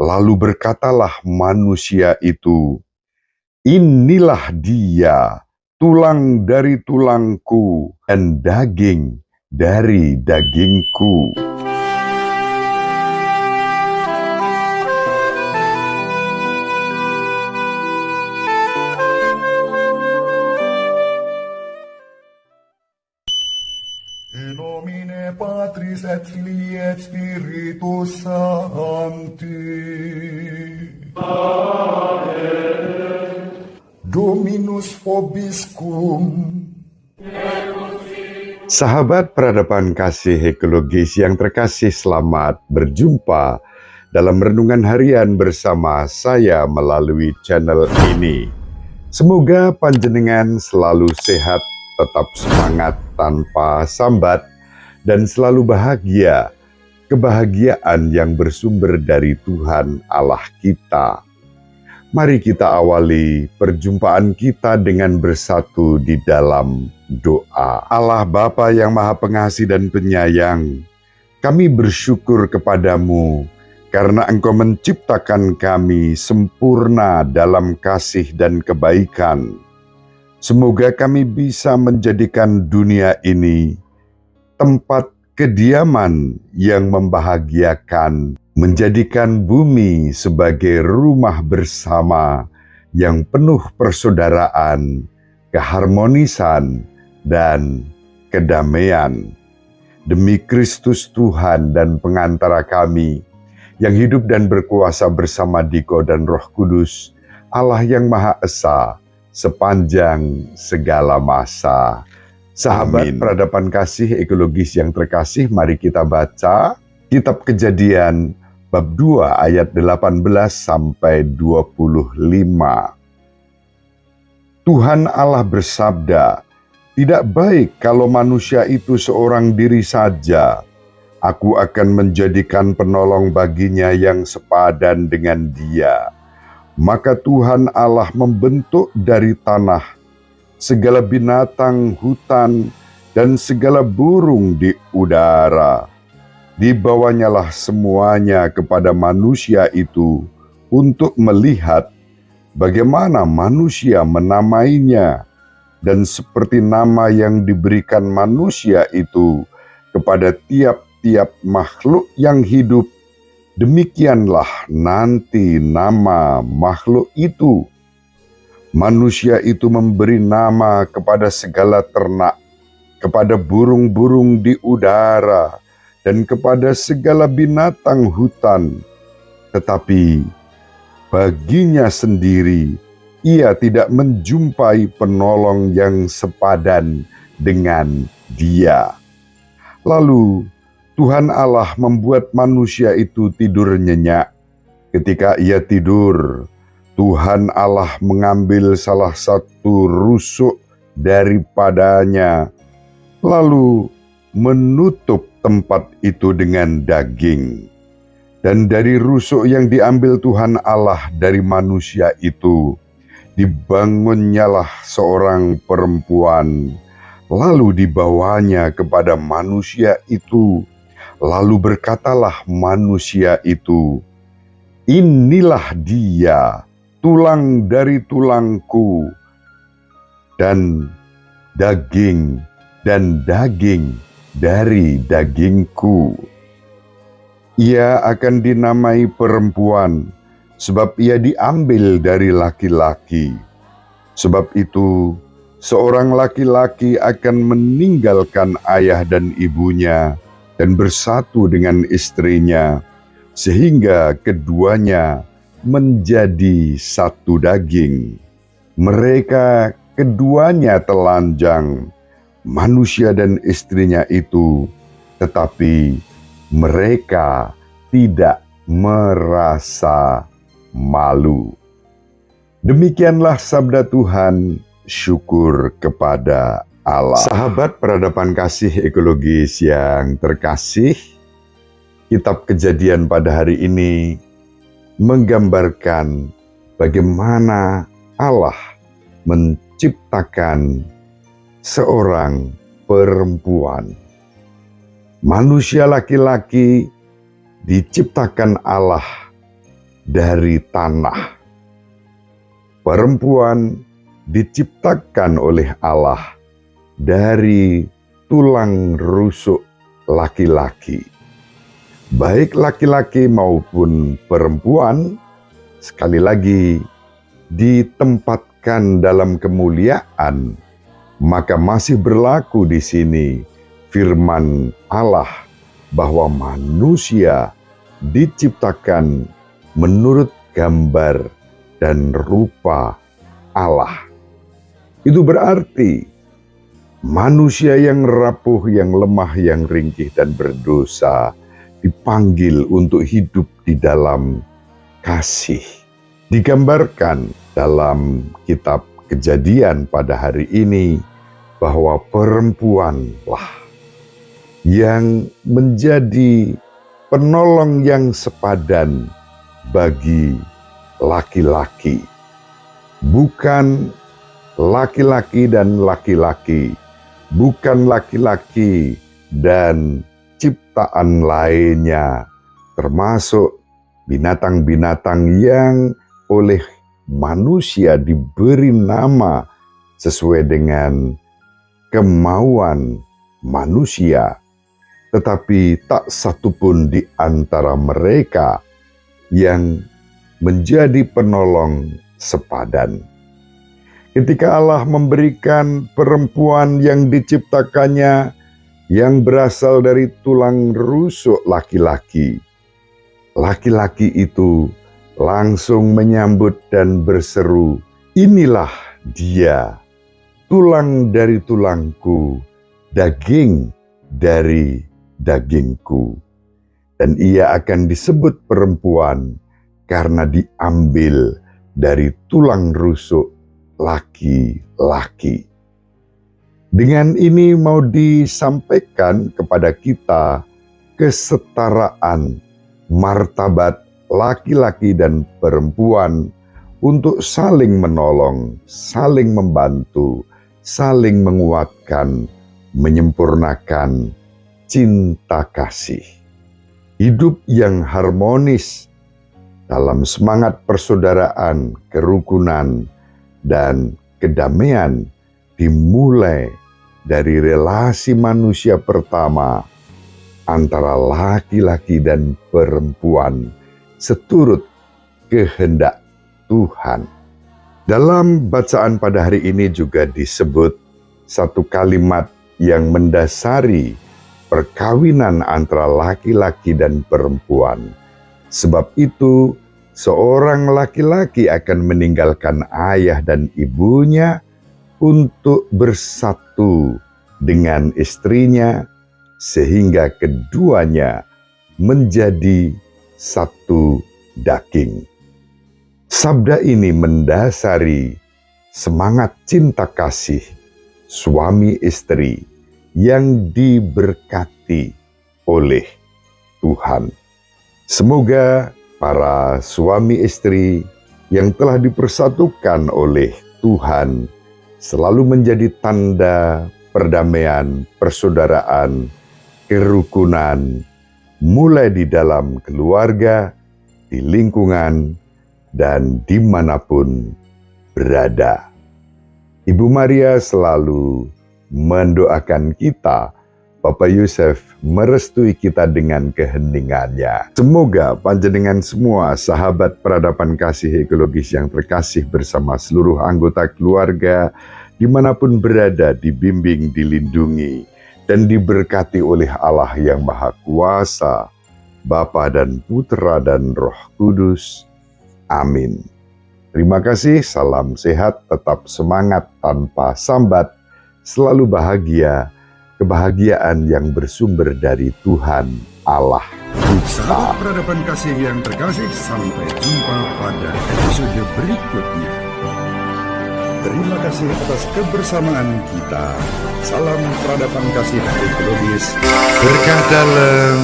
Lalu berkatalah manusia itu, "Inilah dia, tulang dari tulangku dan daging dari dagingku." In nomine Patris et Filii et Spiritus Sancti. Amen. Dominus vobiscum. Sahabat peradaban kasih ekologis yang terkasih, selamat berjumpa dalam renungan harian bersama saya melalui channel ini. Semoga panjenengan selalu sehat, tetap semangat tanpa sambat, dan selalu bahagia, kebahagiaan yang bersumber dari Tuhan Allah kita. Mari kita awali perjumpaan kita dengan bersatu di dalam doa. Allah Bapa yang Maha Pengasih dan Penyayang, kami bersyukur kepadamu karena Engkau menciptakan kami sempurna dalam kasih dan kebaikan. Semoga kami bisa menjadikan dunia ini tempat kediaman yang membahagiakan, menjadikan bumi sebagai rumah bersama yang penuh persaudaraan, keharmonisan, dan kedamaian. Demi Kristus Tuhan dan pengantara kami, yang hidup dan berkuasa bersama Diko dan Roh Kudus, Allah yang Maha Esa, sepanjang segala masa. Sahabat peradaban kasih ekologis yang terkasih, mari kita baca Kitab Kejadian bab 2 ayat 18 sampai 25. Tuhan Allah bersabda, "Tidak baik kalau manusia itu seorang diri saja. Aku akan menjadikan penolong baginya yang sepadan dengan dia." Maka Tuhan Allah membentuk dari tanah segala binatang hutan dan segala burung di udara. Dibawanyalah semuanya kepada manusia itu untuk melihat bagaimana manusia menamainya. Dan seperti nama yang diberikan manusia itu kepada tiap-tiap makhluk yang hidup, demikianlah nanti nama makhluk itu. Manusia itu memberi nama kepada segala ternak, kepada burung-burung di udara, dan kepada segala binatang hutan. Tetapi baginya sendiri, ia tidak menjumpai penolong yang sepadan dengan dia. Lalu Tuhan Allah membuat manusia itu tidur nyenyak. Ketika ia tidur, Tuhan Allah mengambil salah satu rusuk daripadanya, lalu menutup tempat itu dengan daging. Dan dari rusuk yang diambil Tuhan Allah dari manusia itu, dibangunnyalah seorang perempuan, lalu dibawanya kepada manusia itu. Lalu berkatalah manusia itu, "Inilah dia, tulang dari tulangku dan daging dari dagingku." Ia akan dinamai perempuan, sebab ia diambil dari laki-laki. Sebab itu, seorang laki-laki akan meninggalkan ayah dan ibunya dan bersatu dengan istrinya, sehingga keduanya menjadi satu daging. Mereka keduanya telanjang, manusia dan istrinya itu, tetapi mereka tidak merasa malu. Demikianlah sabda Tuhan, syukur kepada Allah. Sahabat peradaban kasih ekologis yang terkasih, Kitab Kejadian pada hari ini menggambarkan bagaimana Allah menciptakan seorang perempuan. Manusia laki-laki diciptakan Allah dari tanah. Perempuan diciptakan oleh Allah dari tulang rusuk laki-laki. Baik laki-laki maupun perempuan, sekali lagi ditempatkan dalam kemuliaan, maka masih berlaku di sini firman Allah bahwa manusia diciptakan menurut gambar dan rupa Allah. Itu berarti manusia yang rapuh, yang lemah, yang ringkih dan berdosa dipanggil untuk hidup di dalam kasih. Digambarkan dalam kitab Kejadian pada hari ini bahwa perempuanlah yang menjadi penolong yang sepadan bagi laki-laki. Bukan laki-laki dan laki-laki, bukan laki-laki dan ciptaan lainnya, termasuk binatang-binatang yang oleh manusia diberi nama sesuai dengan kemauan manusia, tetapi tak satupun di antara mereka yang menjadi penolong sepadan. Ketika Allah memberikan perempuan yang diciptakannya yang berasal dari tulang rusuk laki-laki, laki-laki itu langsung menyambut dan berseru, "Inilah dia, tulang dari tulangku, daging dari dagingku." Dan ia akan disebut perempuan karena diambil dari tulang rusuk laki-laki. Dengan ini mau disampaikan kepada kita kesetaraan martabat laki-laki dan perempuan untuk saling menolong, saling membantu, saling menguatkan, menyempurnakan cinta kasih. Hidup yang harmonis dalam semangat persaudaraan, kerukunan, dan kedamaian dimulai dari relasi manusia pertama antara laki-laki dan perempuan seturut kehendak Tuhan. Dalam bacaan pada hari ini juga disebut satu kalimat yang mendasari perkawinan antara laki-laki dan perempuan. Sebab itu, seorang laki-laki akan meninggalkan ayah dan ibunya untuk bersatu dengan istrinya, sehingga keduanya menjadi satu daging. Sabda ini mendasari semangat cinta kasih suami istri yang diberkati oleh Tuhan. Semoga para suami istri yang telah dipersatukan oleh Tuhan selalu menjadi tanda perdamaian, persaudaraan, kerukunan, mulai di dalam keluarga, di lingkungan, dan dimanapun berada. Ibu Maria selalu mendoakan kita, Bapak Yusuf merestui kita dengan keheningannya. Semoga panjenengan semua sahabat peradaban kasih ekologis yang terkasih bersama seluruh anggota keluarga dimanapun berada dibimbing, dilindungi, dan diberkati oleh Allah yang Maha Kuasa, Bapa dan Putra dan Roh Kudus. Amin. Terima kasih, salam sehat, tetap semangat tanpa sambat, selalu bahagia, kebahagiaan yang bersumber dari Tuhan Allah kita. Sahabat peradaban kasih yang terkasih, sampai jumpa pada episode berikutnya. Terima kasih atas kebersamaan kita. Salam peradaban kasih ekologis. Berkah dalam